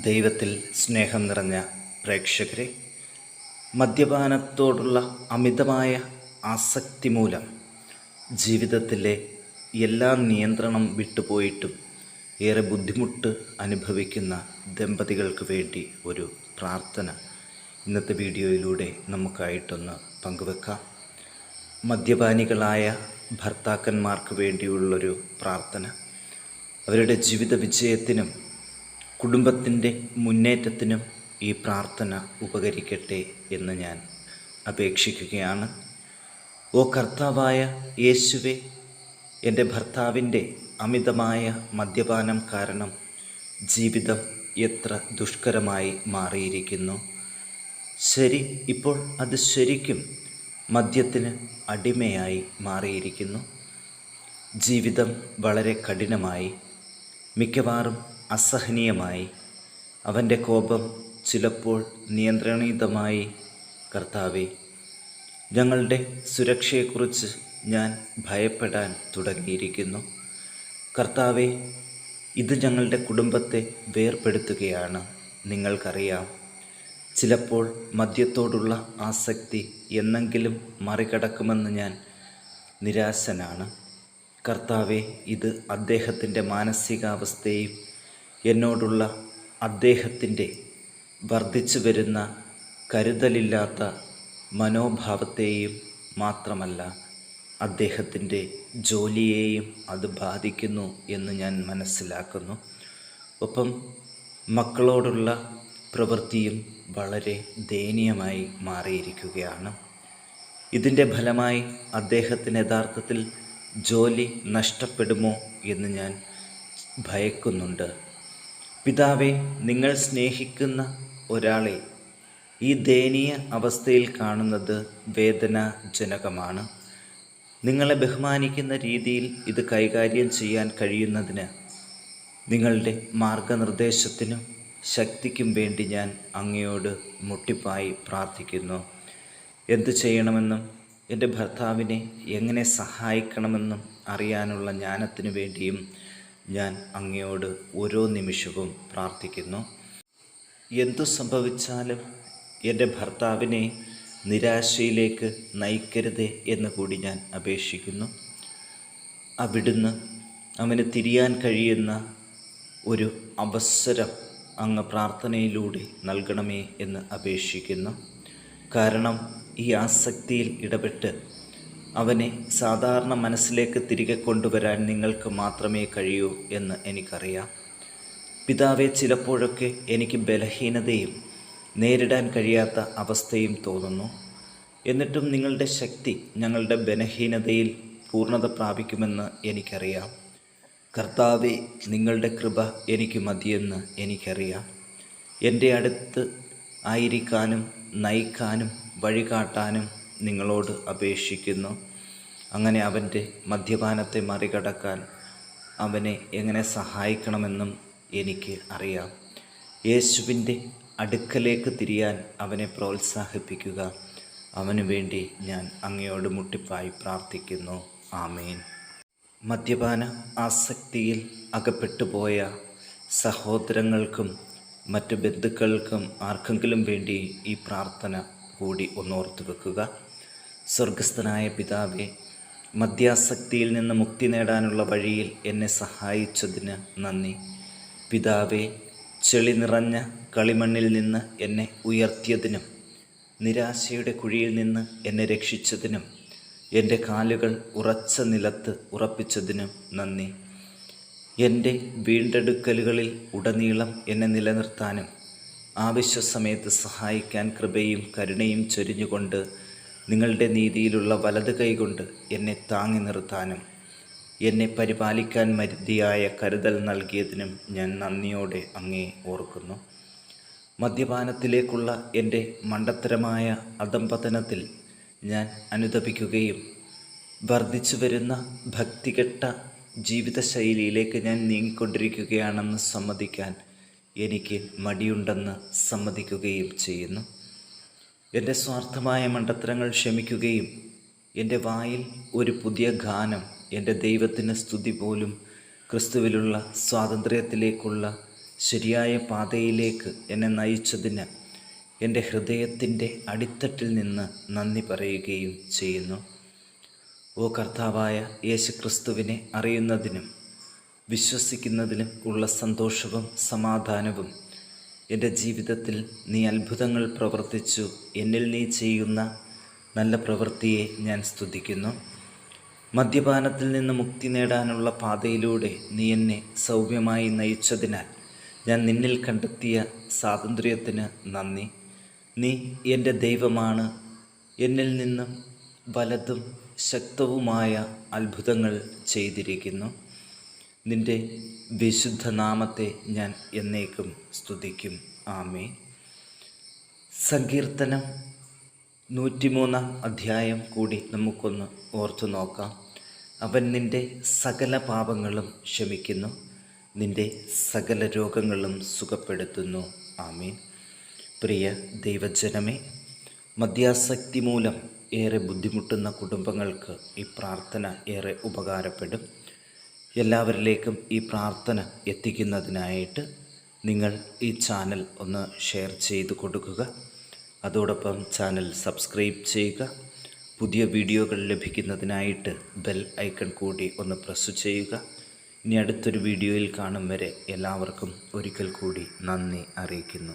ദൈവത്തിൽ സ്നേഹം നിറഞ്ഞ പ്രേക്ഷകരെ, മദ്യപാനത്തോടുള്ള അമിതമായ ആസക്തി മൂലം ജീവിതത്തിലെ എല്ലാ നിയന്ത്രണം വിട്ടുപോയിട്ടും ഏറെ ബുദ്ധിമുട്ട് അനുഭവിക്കുന്ന ദമ്പതികൾക്ക് വേണ്ടി ഒരു പ്രാർത്ഥന ഇന്നത്തെ വീഡിയോയിലൂടെ നമുക്കായിട്ടൊന്ന് പങ്കുവെക്കാം. മദ്യപാനികളായ ഭർത്താക്കന്മാർക്ക് വേണ്ടിയുള്ളൊരു പ്രാർത്ഥന അവരുടെ ജീവിത വിജയത്തിനും കുടുംബത്തിൻ്റെ മുന്നേറ്റത്തിനും ഈ പ്രാർത്ഥന ഉപകരിക്കട്ടെ എന്ന് ഞാൻ അപേക്ഷിക്കുകയാണ്. ഓ കർത്താവായ യേശുവേ, എൻ്റെ ഭർത്താവിൻ്റെ അമിതമായ മദ്യപാനം കാരണം ജീവിതം എത്ര ദുഷ്കരമായി മാറിയിരിക്കുന്നു. ഇപ്പോൾ അത് ശരിക്കും മദ്യത്തിന് അടിമയായി മാറിയിരിക്കുന്നു. ജീവിതം വളരെ കഠിനമായി, മിക്കവാറും അസഹനീയമായി, അവൻ്റെ കോപം ചിലപ്പോൾ നിയന്ത്രണീതമായി. കർത്താവേ, ഞങ്ങളുടെ സുരക്ഷയെക്കുറിച്ച് ഞാൻ ഭയപ്പെടാൻ തുടങ്ങിയിരിക്കുന്നു. കർത്താവേ, ഇത് ഞങ്ങളുടെ കുടുംബത്തെ വേർപെടുത്തുകയാണ്. നിങ്ങൾക്കറിയാം, ചിലപ്പോൾ മദ്യത്തോടുള്ള ആസക്തി എന്നെങ്കിലും മറികടക്കുമെന്ന് ഞാൻ നിരാശനാണ്. കർത്താവേ, ഇത് അദ്ദേഹത്തിൻ്റെ മാനസികാവസ്ഥയും എന്നോടുള്ള അദ്ദേഹത്തിൻ്റെ വർദ്ധിച്ചു വരുന്ന കരുതലില്ലാത്ത മനോഭാവത്തെയും മാത്രമല്ല, അദ്ദേഹത്തിൻ്റെ ജോലിയെയും അത് ബാധിക്കുന്നു എന്ന് ഞാൻ മനസ്സിലാക്കുന്നു. ഒപ്പം മക്കളോടുള്ള പ്രവൃത്തിയും വളരെ ദയനീയമായി മാറിയിരിക്കുകയാണ്. ഇതിൻ്റെ ഫലമായി അദ്ദേഹത്തിന് യഥാർത്ഥത്തിൽ ജോലി നഷ്ടപ്പെടുമോ എന്ന് ഞാൻ ഭയക്കുന്നുണ്ട്. പിതാവേ, നിങ്ങൾ സ്നേഹിക്കുന്ന ഒരാളെ ഈ ദയനീയ അവസ്ഥയിൽ കാണുന്നത് വേദനാജനകമാണ്. നിങ്ങളെ ബഹുമാനിക്കുന്ന രീതിയിൽ ഇത് കൈകാര്യം ചെയ്യാൻ കഴിയുന്നതിന് നിങ്ങളുടെ മാർഗനിർദ്ദേശത്തിനും ശക്തിക്കും വേണ്ടി ഞാൻ അങ്ങയോട് മുട്ടിപ്പായി പ്രാർത്ഥിക്കുന്നു. എന്തു ചെയ്യണമെന്നും എൻ്റെ ഭർത്താവിനെ എങ്ങനെ സഹായിക്കണമെന്നും അറിയാനുള്ള ജ്ഞാനത്തിനു വേണ്ടിയും ഞാൻ അങ്ങയോട് ഓരോ നിമിഷവും പ്രാർത്ഥിക്കുന്നു. എന്തു സംഭവിച്ചാലും എൻ്റെ ഭർത്താവിനെ നിരാശയിലേക്ക് നയിക്കരുതേ എന്ന് കൂടി ഞാൻ അപേക്ഷിക്കുന്നു. അവിടുന്ന് അവന് തിരിയാൻ കഴിയുന്ന ഒരു അവസരം അങ്ങ് പ്രാർത്ഥനയിലൂടെ നൽകണമേ എന്ന് അപേക്ഷിക്കുന്നു. കാരണം ഈ ആസക്തിയിൽ ഇടപെട്ട് അവനെ സാധാരണ മനസ്സിലേക്ക് തിരികെ കൊണ്ടുവരാൻ നിങ്ങൾക്ക് മാത്രമേ കഴിയൂ എന്ന് എനിക്കറിയാം. പിതാവേ, ചിലപ്പോഴൊക്കെ എനിക്ക് ബലഹീനതയും നേരിടാൻ കഴിയാത്ത അവസ്ഥയും തോന്നുന്നു. എന്നിട്ടും നിങ്ങളുടെ ശക്തി ഞങ്ങളുടെ ബലഹീനതയിൽ പൂർണ്ണത പ്രാപിക്കുമെന്ന് എനിക്കറിയാം. കർത്താവേ, നിങ്ങളുടെ കൃപ എനിക്ക് മതിയെന്ന് എനിക്കറിയാം. എൻ്റെ അടുത്ത് ആയിരിക്കാനും നയിക്കാനും വഴികാട്ടാനും നിങ്ങളോട് അപേക്ഷിക്കുന്നു. അങ്ങനെ അവൻ്റെ മദ്യപാനത്തെ മറികടക്കാൻ അവനെ എങ്ങനെ സഹായിക്കണമെന്നും എനിക്ക് അറിയാം. യേശുവിൻ്റെ അടുക്കലേക്ക് തിരിയാൻ അവനെ പ്രോത്സാഹിപ്പിക്കുക. അവനു വേണ്ടി ഞാൻ അങ്ങയോട് മുട്ടിപ്പായി പ്രാർത്ഥിക്കുന്നു. ആമേൻ. മദ്യപാന ആസക്തിയിൽ അകപ്പെട്ടുപോയ സഹോദരങ്ങൾക്കും മറ്റു ബന്ധുക്കൾക്കും ആർക്കെങ്കിലും വേണ്ടി ഈ പ്രാർത്ഥന കൂടി ഒന്നോർത്തു വെക്കുക. സ്വർഗസ്ഥനായ പിതാവേ, മദ്യാസക്തിയിൽ നിന്ന് മുക്തി നേടാനുള്ള വഴിയിൽ എന്നെ സഹായിച്ചതിന് നന്ദി. പിതാവേ, ചെളി നിറഞ്ഞ കളിമണ്ണിൽ നിന്ന് എന്നെ ഉയർത്തിയതിനും നിരാശയുടെ കുഴിയിൽ നിന്ന് എന്നെ രക്ഷിച്ചതിനും എൻ്റെ കാലുകൾ ഉറച്ച നിലത്ത് ഉറപ്പിച്ചതിനും നന്ദി. എൻ്റെ വീണ്ടെടുക്കലുകളിൽ ഉടനീളം എന്നെ നിലനിർത്താനും ആവശ്യസമയത്ത് സഹായിക്കാൻ കൃപയും കരുണയും ചൊരിഞ്ഞുകൊണ്ട് നിങ്ങളുടെ നീതിയിലുള്ള വലത് കൈകൊണ്ട് എന്നെ താങ്ങി നിർത്താനും എന്നെ പരിപാലിക്കാൻ മതിയായ കരുതൽ നൽകിയതിനും ഞാൻ നന്ദിയോടെ അങ്ങേ ഓർക്കുന്നു. മദ്യപാനത്തിലേക്കുള്ള എൻ്റെ മണ്ടത്തരമായ അധംപതനത്തിൽ ഞാൻ അനുതപിക്കുകയും വർദ്ധിച്ചു വരുന്ന ഭക്തികെട്ട ജീവിതശൈലിയിലേക്ക് ഞാൻ നീങ്ങിക്കൊണ്ടിരിക്കുകയാണെന്ന് സമ്മതിക്കാൻ എനിക്ക് മടിയുണ്ടെന്ന് സമ്മതിക്കുകയും ചെയ്യുന്നു. എൻ്റെ സ്വാർത്ഥമായ മണ്ടത്തരങ്ങൾ ക്ഷമിക്കുകയും എൻ്റെ വായിൽ ഒരു പുതിയ ഗാനം, എൻ്റെ ദൈവത്തിന് സ്തുതി പോലും ക്രിസ്തുവിലുള്ള സ്വാതന്ത്ര്യത്തിലേക്കുള്ള ശരിയായ പാതയിലേക്ക് എന്നെ നയിച്ചതിന് എൻ്റെ ഹൃദയത്തിൻ്റെ അടിത്തട്ടിൽ നിന്ന് നന്ദി പറയുകയും ചെയ്യുന്നു. ഓ കർത്താവായ യേശുക്രിസ്തുവിനെ അറിയുന്നതിനും വിശ്വസിക്കുന്നതിലും ഉള്ള സന്തോഷവും സമാധാനവും എൻ്റെ ജീവിതത്തിൽ നീ അത്ഭുതങ്ങൾ പ്രവർത്തിച്ചു എന്നിൽ നീ ചെയ്യുന്ന നല്ല പ്രവൃത്തിയെ ഞാൻ സ്തുതിക്കുന്നു. മദ്യപാനത്തിൽ നിന്ന് മുക്തി നേടാനുള്ള പാതയിലൂടെ നീ എന്നെ സൗമ്യമായി നയിച്ചതിനാൽ ഞാൻ നിന്നിൽ കണ്ടെത്തിയ സ്വാതന്ത്ര്യത്തിന് നന്ദി. നീ എൻ്റെ ദൈവമാണ്. എന്നിൽ നിന്നും വലതും ശക്തവുമായ അത്ഭുതങ്ങൾ ചെയ്തിരിക്കുന്നു. നിൻ്റെ വിശുദ്ധ നാമത്തെ ഞാൻ എന്നേക്കും സ്തുതിക്കും. ആമേൻ. സങ്കീർത്തനം 103 അധ്യായം കൂടി നമുക്കൊന്ന് ഓർത്തു നോക്കാം. അവൻ നിൻ്റെ സകല പാപങ്ങളും ക്ഷമിക്കുന്നു, നിൻ്റെ സകല രോഗങ്ങളും സുഖപ്പെടുത്തുന്നു. ആമേൻ. പ്രിയ ദൈവജനമേ, മദ്യാസക്തി മൂലം ഏറെ ബുദ്ധിമുട്ടുന്ന കുടുംബങ്ങൾക്ക് ഈ പ്രാർത്ഥന ഏറെ ഉപകാരപ്പെടും. എല്ലാവരിലേക്കും ഈ പ്രാർത്ഥന എത്തിക്കുന്നതിനായിട്ട് നിങ്ങൾ ഈ ചാനൽ ഒന്ന് ഷെയർ ചെയ്ത് കൊടുക്കുക. അതോടൊപ്പം ചാനൽ സബ്സ്ക്രൈബ് ചെയ്യുക. പുതിയ വീഡിയോകൾ ലഭിക്കുന്നതിനായിട്ട് ബെൽ ഐക്കൺ കൂടി ഒന്ന് പ്രസ് ചെയ്യുക. ഇനി അടുത്തൊരു വീഡിയോയിൽ കാണും വരെ എല്ലാവർക്കും ഒരിക്കൽ കൂടി നന്ദി അറിയിക്കുന്നു.